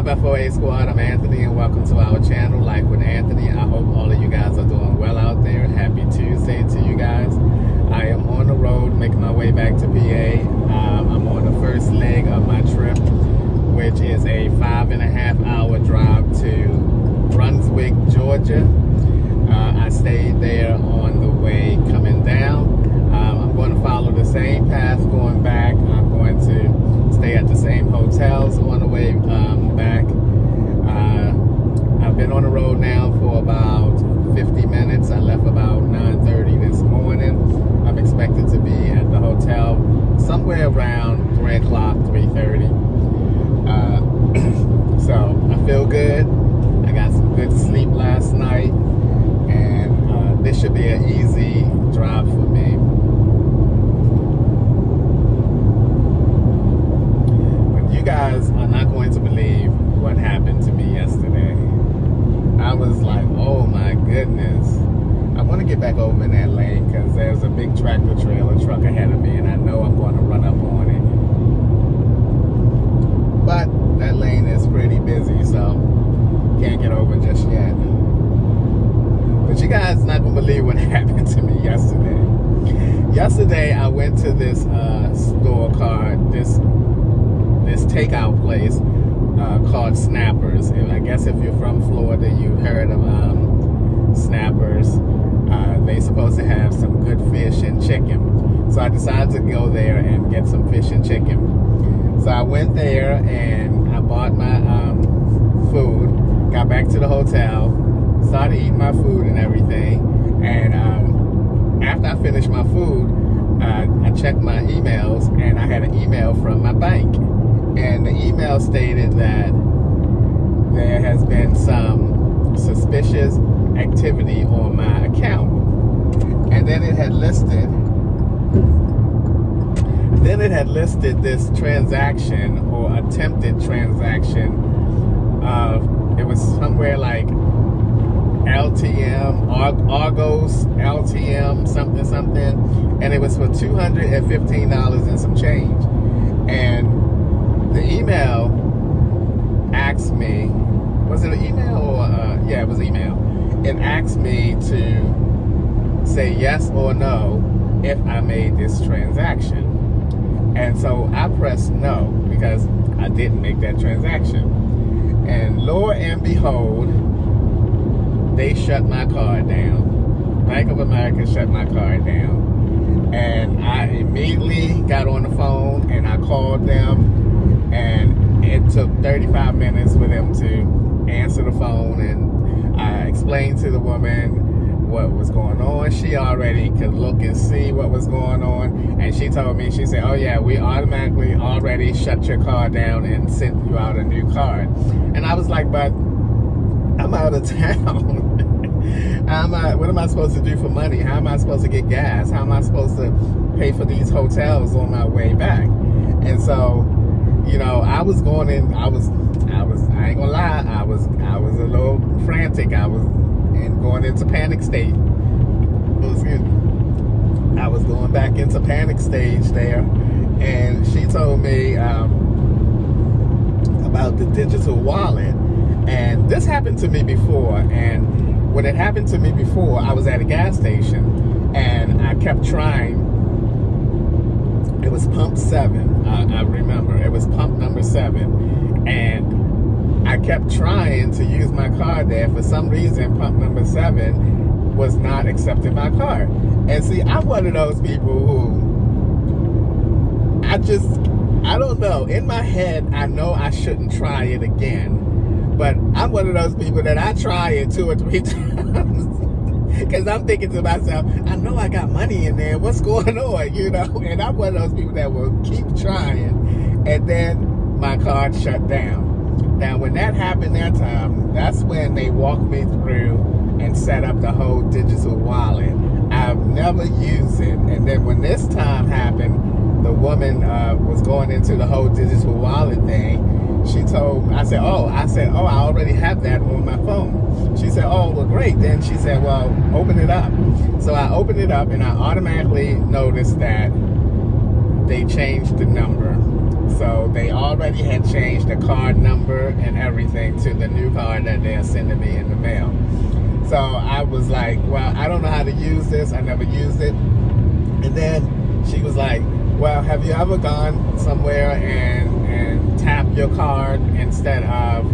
up, FOA Squad? I'm Anthony, and welcome to our channel, Life with Anthony. I hope all of you guys are doing well out there. Happy Tuesday to you guys. I am on the road, making my way back to PA. I'm on the first leg of my trip, which is a 5.5-hour drive to Brunswick, Georgia. I stayed there on the way coming down. I'm going to follow the same path going back. I'm going to stay at the same hotels on the way back. I've been on the road now for about 50 minutes. I left about 9:30 this morning. I'm expected to be at the hotel somewhere around 3 o'clock, 3:30. So I feel good. I got some good sleep last night, and this should be an easy drive for me. You guys are not going to believe what happened to me yesterday. I was like, oh my goodness. I want to get back over in that lane because there's a big tractor trailer truck ahead of me, and I know I'm going to run up on it. But that lane is pretty busy, so can't get over just yet. But you guys are not going to believe what happened to me yesterday. Yesterday I went to this store called this takeout place called Snappers. And I guess if you're from Florida, you've heard of Snappers. They're supposed to have some good fish and chicken. So I decided to go there and get some fish and chicken. So I went there and I bought my food, got back to the hotel, started eating my food and everything. And after I finished my food, I checked my emails, and I had an email from my bank. And the email stated that there has been some suspicious activity on my account. And then it had listed this transaction or attempted transaction of, it was somewhere like LTM, Argos, LTM, something, and it was for $215 and some change. And the email asked me, was it an email or, yeah, it was email. It asked me to say yes or no if I made this transaction. And so I pressed no because I didn't make that transaction. And lo and behold, they shut my card down. Bank of America shut my card down. And I immediately got on the phone and I called them. And it took 35 minutes for them to answer the phone, and I explained to the woman what was going on. She already could look and see what was going on, and she told me, she said, oh yeah, we automatically already shut your card down and sent you out a new card. And I was like, but I'm out of town. What am I supposed to do for money? How am I supposed to get gas? How am I supposed to pay for these hotels on my way back? And so, you know, I was going in, I ain't gonna lie, I was a little frantic. I was going into panic state. I was going back into panic stage there. And she told me about the digital wallet. And this happened to me before. And when it happened to me before, I was at a gas station and I kept trying. It was pump 7. I remember it was pump number 7, and I kept trying to use my card there. For some reason, pump number 7 was not accepting my card. And see, I'm one of those people who I don't know. In my head, I know I shouldn't try it again, but I'm one of those people that I try it 2 or 3 times. Because I'm thinking to myself, I know I got money in there. What's going on, you know? And I'm one of those people that will keep trying. And then my card shut down. Now, when that happened that time, that's when they walked me through and set up the whole digital wallet. I've never used it. And then when this time happened, the woman was going into the whole digital wallet thing. She told me, I said, oh, I already have that on my phone. She said, oh, well, great. Then she said, well, open it up. So I opened it up, and I automatically noticed that they changed the number. So they already had changed the card number and everything to the new card that they're sending me in the mail. So I was like, well, I don't know how to use this. I never used it. And then she was like, well, have you ever gone somewhere and tap your card instead of...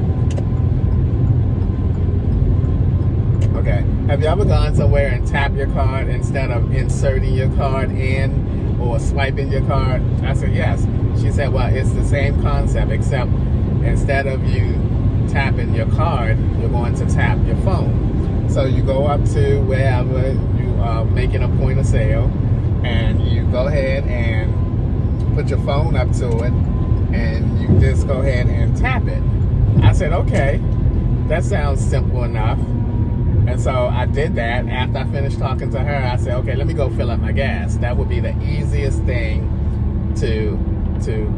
Okay. Have you ever gone somewhere and tap your card instead of inserting your card in or swiping your card? I said, yes. She said, well, it's the same concept, except instead of you tapping your card, you're going to tap your phone. So you go up to wherever you are making a point of sale, and you go ahead and put your phone up to it, and you just go ahead and tap it. I said, okay, that sounds simple enough. And so I did that. After I finished talking to her, I said, okay, let me go fill up my gas. That would be the easiest thing to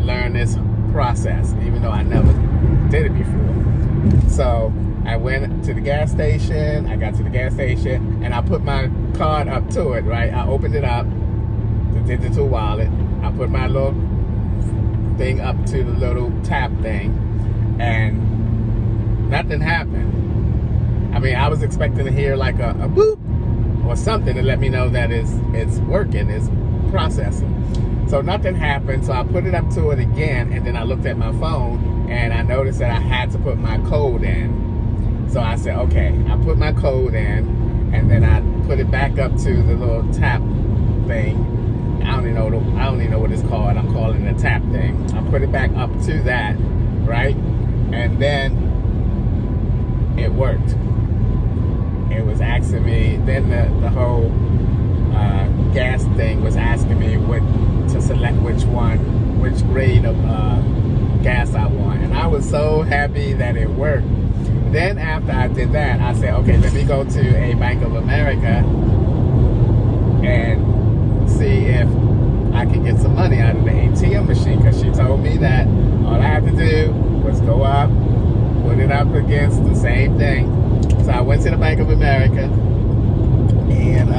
learn this process, even though I never did it before. So I went to the gas station. I got to the gas station, and I put my card up to it, right? I opened it up, the digital wallet. I put my little thing up to the little tap thing, and nothing happened. I mean, I was expecting to hear like a boop or something to let me know that it's working, it's processing. So nothing happened, so I put it up to it again, and then I looked at my phone, and I noticed that I had to put my code in. So I said, okay, I put my code in, and then I put it back up to the little tap thing. I don't even know what it's called. I'm calling it a tap thing. I put it back up to that, right? And then it worked. It was asking me, then the whole gas thing was asking me to select which grade of gas I want. And I was so happy that it worked. Then after I did that, I said, okay, let me go to a Bank of America and see if I can get some money out of the ATM machine, because she told me that all I had to do was go up, put it up against the same thing. So I went to the Bank of America, and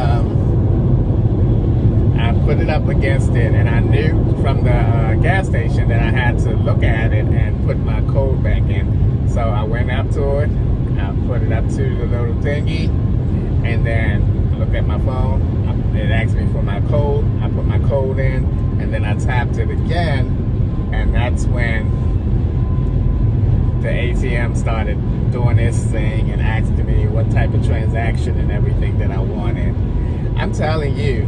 I put it up against it, and I knew from the gas station that I had to look at it and put my code back in. So I went up to it, I put it up to the little thingy, and then looked at my phone. It asked me for my code. I put my code in, and then I tapped it again, and that's when the ATM started doing this thing and asking me what type of transaction and everything that I wanted. I'm telling you,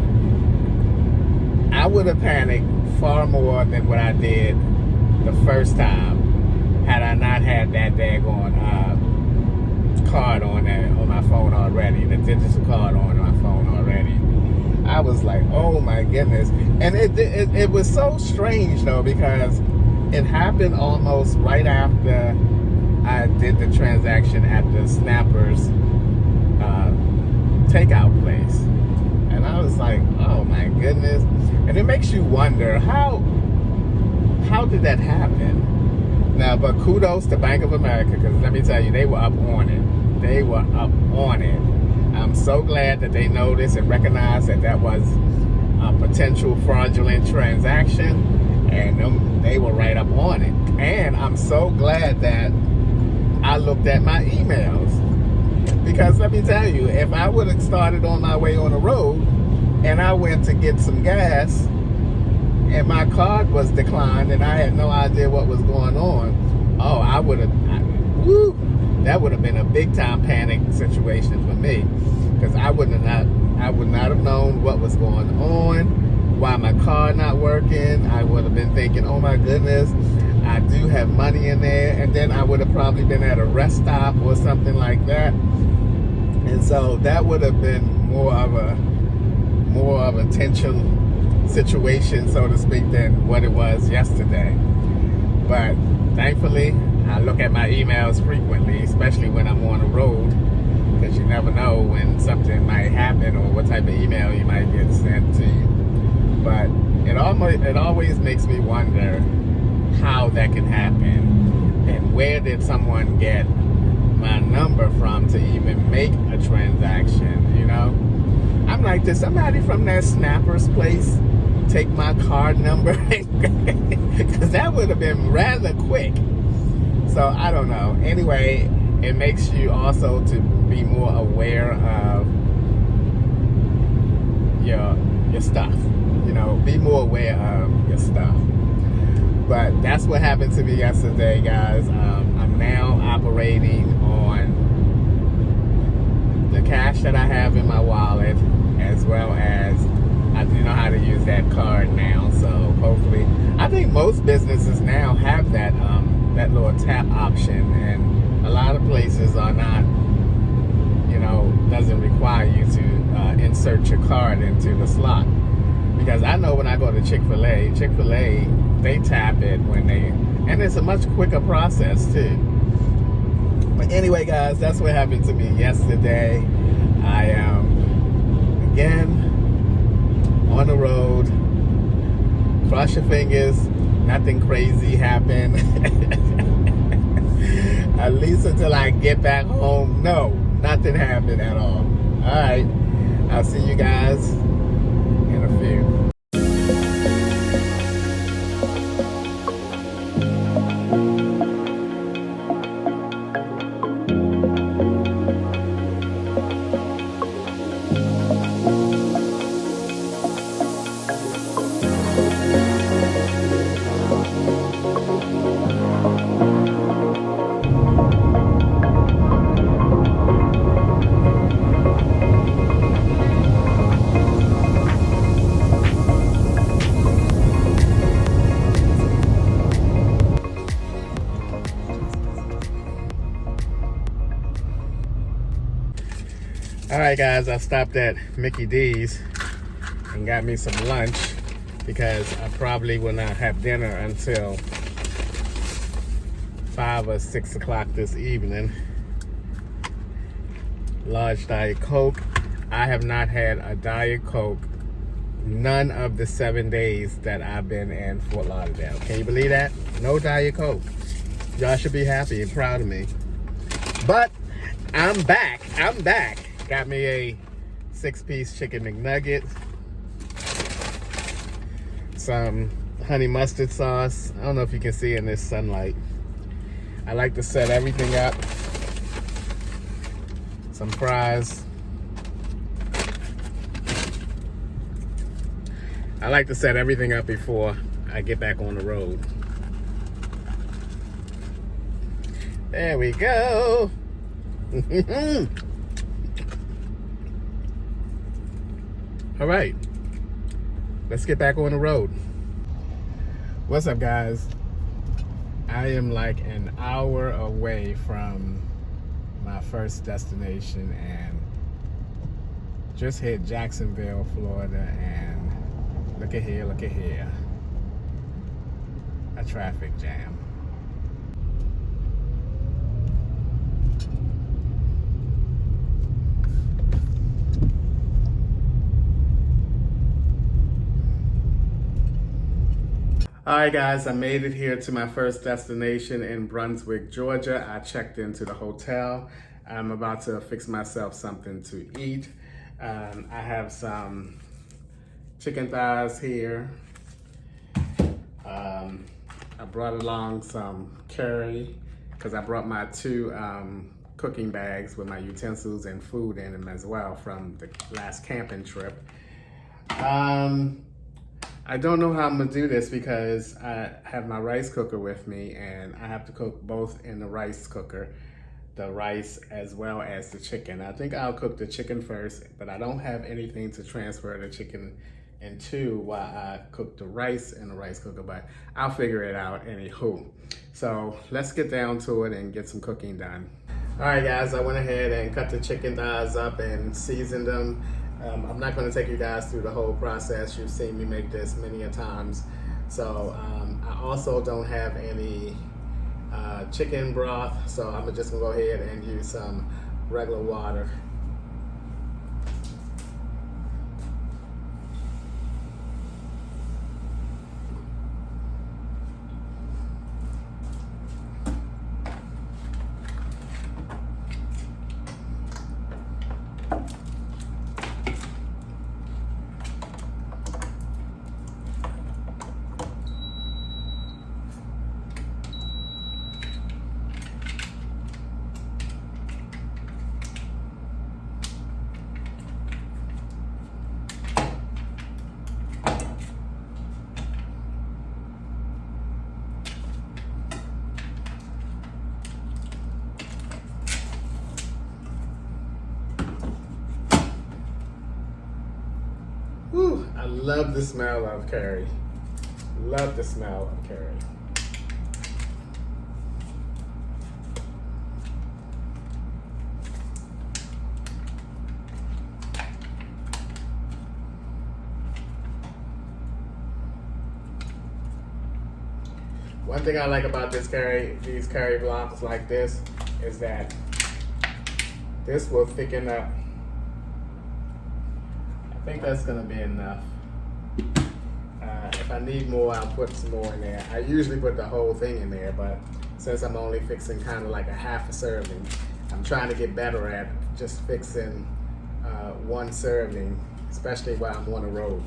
I would have panicked far more than what I did the first time had I not had that daggone card on my phone already, the digital card on my phone already. I was like, oh my goodness. And it was so strange though, because it happened almost right after I did the transaction at the Snappers takeout place. And I was like, oh my goodness. And it makes you wonder, how did that happen? Now, but kudos to Bank of America, because let me tell you, they were up on it. They were up on it. I'm so glad that they noticed and recognized that was a potential fraudulent transaction, and they were right up on it. And I'm so glad that I looked at my emails, because let me tell you, if I would have started on my way on the road and I went to get some gas and my card was declined and I had no idea what was going on, oh, that would have been a big time panic situation for me, because I would not have known what was going on, why my card not working. I would have been thinking, oh my goodness, I do have money in there, and then I would have probably been at a rest stop or something like that. And so that would have been more of a tension situation, so to speak, than what it was yesterday. But thankfully, I look at my emails frequently, especially when I'm on the road, because you never know when something might happen or what type of email you might get sent to you. But it always makes me wonder how that can happen, and where did someone get my number from to even make a transaction, you know? I'm like, did somebody from that Snappers place take my card number? Because that would have been rather quick. So I don't know. Anyway, it makes you also to be more aware of your stuff. You know, be more aware of your stuff. But that's what happened to me yesterday, guys. I'm now operating on the cash that I have in my wallet, as well as I do know how to use that card now. So hopefully, I think most businesses now have that that little tap option, and a lot of places are not, you know, doesn't require you to insert your card into the slot. Because I know when I go to Chick-fil-A, they tap it when they, and it's a much quicker process too. But anyway, guys, that's what happened to me yesterday. I am again on the road. Cross your fingers, nothing crazy happened. At least until I get back home, no, nothing happened at all. All right, I'll see you guys in a few. All right, guys, I stopped at Mickey D's and got me some lunch because I probably will not have dinner until 5 or 6 o'clock this evening. Large Diet Coke. I have not had a Diet Coke none of the 7 days that I've been in Fort Lauderdale. Can you believe that? No Diet Coke. Y'all should be happy and proud of me. But I'm back. Got me a 6-piece chicken McNugget, some honey mustard sauce. I don't know if you can see in this sunlight. I like to set everything up. Some fries. I like to set everything up before I get back on the road. There we go. All right, let's get back on the road. What's up, guys? I am like an hour away from my first destination and just hit Jacksonville, Florida, and look at here, a traffic jam. All right, guys, I made it here to my first destination in Brunswick, Georgia. I checked into the hotel. I'm about to fix myself something to eat. I have some chicken thighs here. I brought along some curry because I brought my 2 cooking bags with my utensils and food in them as well from the last camping trip. I don't know how I'm gonna do this because I have my rice cooker with me and I have to cook both in the rice cooker, the rice as well as the chicken. I think I'll cook the chicken first, but I don't have anything to transfer the chicken into while I cook the rice in the rice cooker, but I'll figure it out anywho. So let's get down to it and get some cooking done. All right, guys, I went ahead and cut the chicken thighs up and seasoned them. I'm not going to take you guys through the whole process. You've seen me make this many a times. So I also don't have any chicken broth, so I'm just going to go ahead and use some regular water. love the smell of curry. Love the smell of curry. One thing I like about these curry blocks like this is that this will thicken up. I think that's gonna be enough. If I need more, I'll put some more in there. I usually put the whole thing in there, but since I'm only fixing kind of like a half a serving, I'm trying to get better at just fixing one serving, especially while I'm on the road.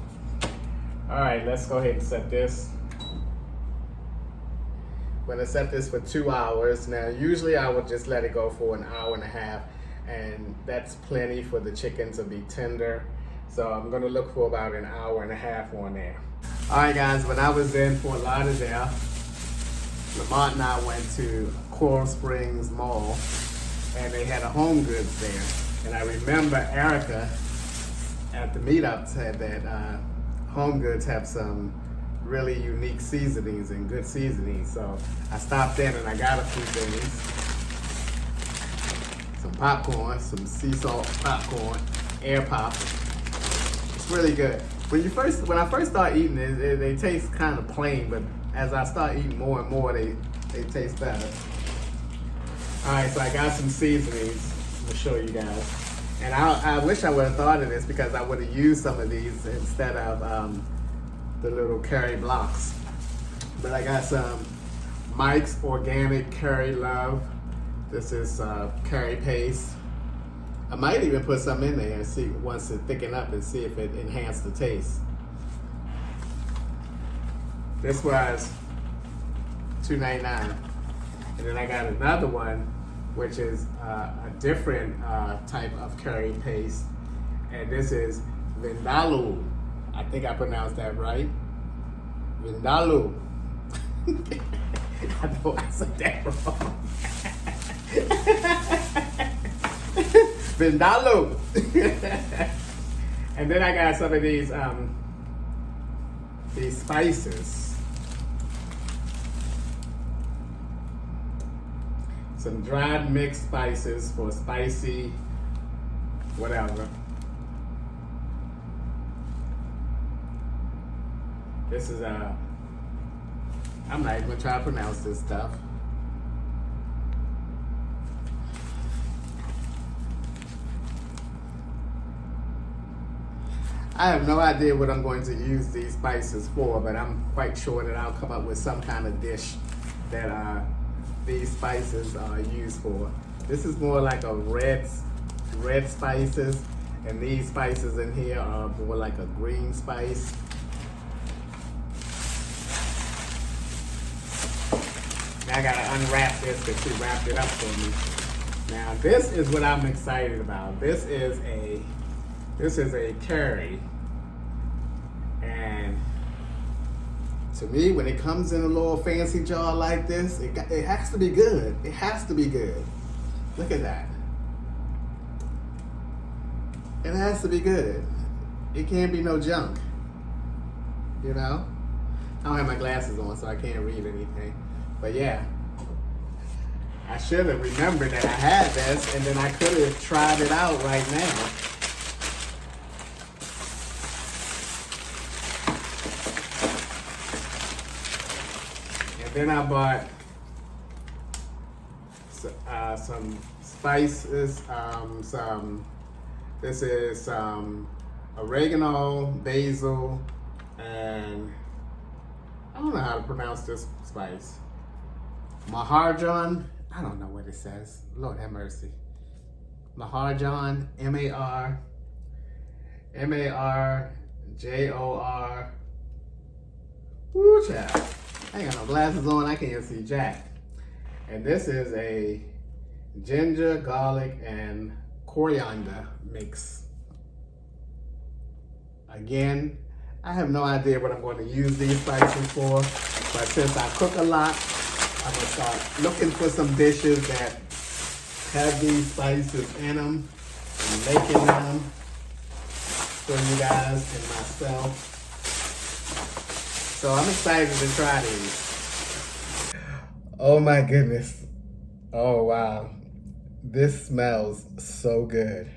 All right, let's go ahead and set this. I'm gonna set this for 2 hours. Now, usually I would just let it go for an hour and a half, and that's plenty for the chicken to be tender. So I'm gonna look for about an hour and a half on there. All right, guys, when I was in Fort Lauderdale, Lamont and I went to Coral Springs Mall, and they had a Home Goods there. And I remember Erica at the meetup said that Home Goods have some really unique seasonings and good seasonings. So I stopped in and I got a few things. Some popcorn, some sea salt popcorn, air pop. It's really good. When I first start eating it, they taste kind of plain, but as I start eating more and more, they taste better. All right, so I got some seasonings. I'm gonna show you guys. And I wish I would have thought of this because I would have used some of these instead of the little curry blocks. But I got some Mike's Organic Curry Love. This is curry paste. I might even put some in there and see once it thicken up and see if it enhanced the taste. This was $2.99. And then I got another one, which is a different type of curry paste. And this is Vindaloo. I think I pronounced that right. Vindaloo. I know I said that wrong. Vindaloo. And then I got some of these spices. Some dried mixed spices for spicy, whatever. This is I'm not even gonna try to pronounce this stuff. I have no idea what I'm going to use these spices for, but I'm quite sure that I'll come up with some kind of dish that these spices are used for. This is more like a red spices, and these spices in here are more like a green spice. Now I gotta unwrap this because she wrapped it up for me. Now this is what I'm excited about. This is a curry. And to me, when it comes in a little fancy jar like this, it has to be good. It has to be good. Look at that. It has to be good. It can't be no junk. You know? I don't have my glasses on, so I can't read anything. But yeah, I should have remembered that I had this, and then I could have tried it out right now. Then I bought some spices, this is oregano, basil, and I don't know how to pronounce this spice. Maharjan, I don't know what it says. Lord have mercy. Maharjan, M-A-R-J-O-R. Woo, child. I ain't got no glasses on, I can't see jack. And this is a ginger, garlic, and coriander mix. Again, I have no idea what I'm going to use these spices for, but since I cook a lot, I'm going to start looking for some dishes that have these spices in them and making them for you guys and myself. So I'm excited to try these. Oh my goodness. Oh wow. This smells so good.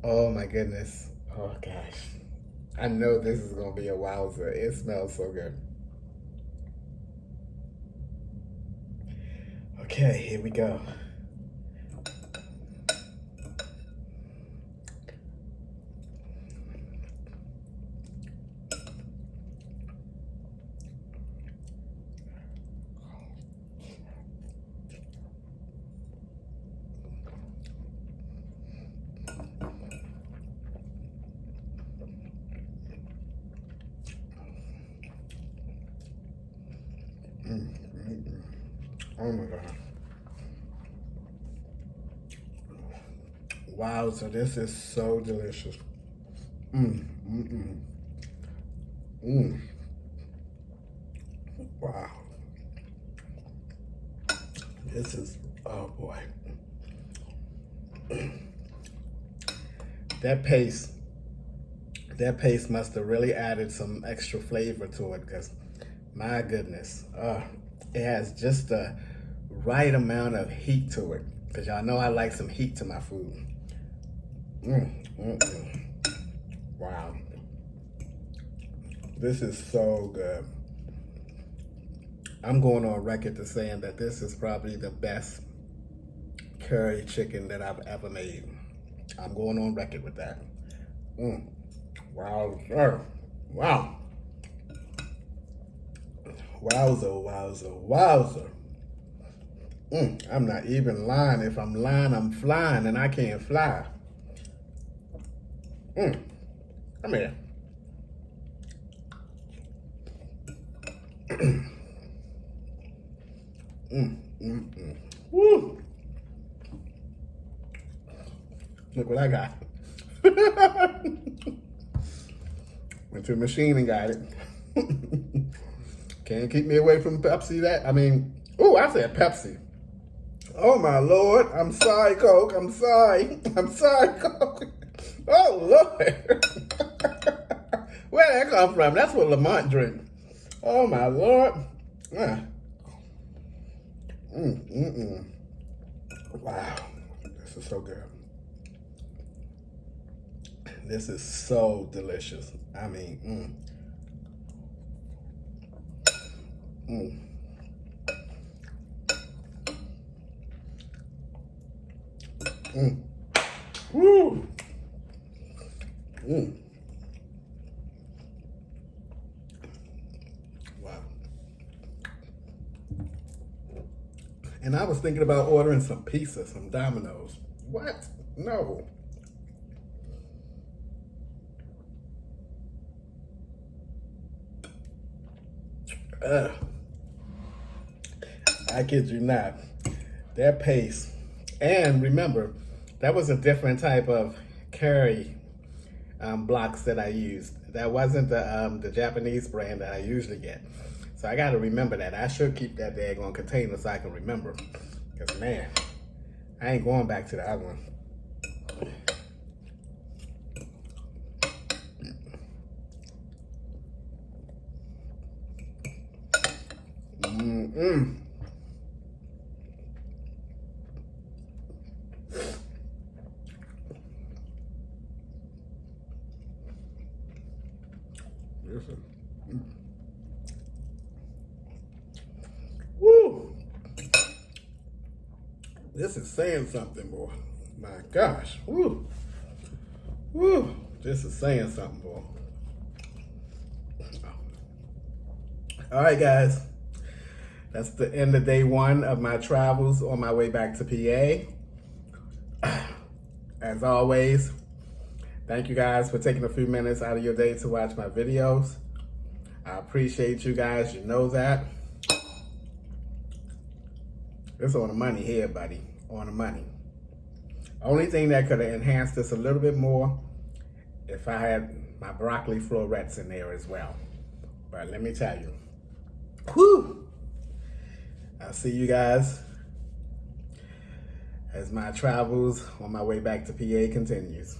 Oh my goodness. Oh gosh. I know this is gonna be a wowzer. It smells so good. Okay, here we go. Oh my God. Wow, so this is so delicious. Wow. This is, oh boy. That paste must have really added some extra flavor to it because my goodness, it has just the right amount of heat to it. Because y'all know I like some heat to my food. Wow. This is so good. I'm going on record to saying that this is probably the best curry chicken that I've ever made. I'm going on record with that. Wow, sir. Wow. Wowzer, wowzer, wowzer. I'm not even lying. If I'm lying, I'm flying, and I can't fly. Come here. Woo. Look what I got. Went to a machine and got it. Can't keep me away from Pepsi. I said Pepsi. Oh my Lord. I'm sorry, Coke. I'm sorry. I'm sorry, Coke. Oh Lord. Where'd that come from? That's what Lamont drink. Oh my Lord. Wow. This is so good. This is so delicious. Woo. Wow. And I was thinking about ordering some pizza, some Domino's. What? No. I kid you not. That paste. And remember, that was a different type of curry blocks that I used. That wasn't the Japanese brand that I usually get. So I got to remember that. I should keep that daggone container so I can remember. Because, man, I ain't going back to the other one. Listen. Woo! This is saying something, boy. My gosh. Woo! Woo! This is saying something, boy. All right, guys. That's the end of day one of my travels on my way back to PA. As always, thank you guys for taking a few minutes out of your day to watch my videos. I appreciate you guys. You know that. It's on the money here, buddy. On the money. Only thing that could have enhanced this a little bit more if I had my broccoli florets in there as well. But let me tell you. Whew! I'll see you guys as my travels on my way back to PA continues.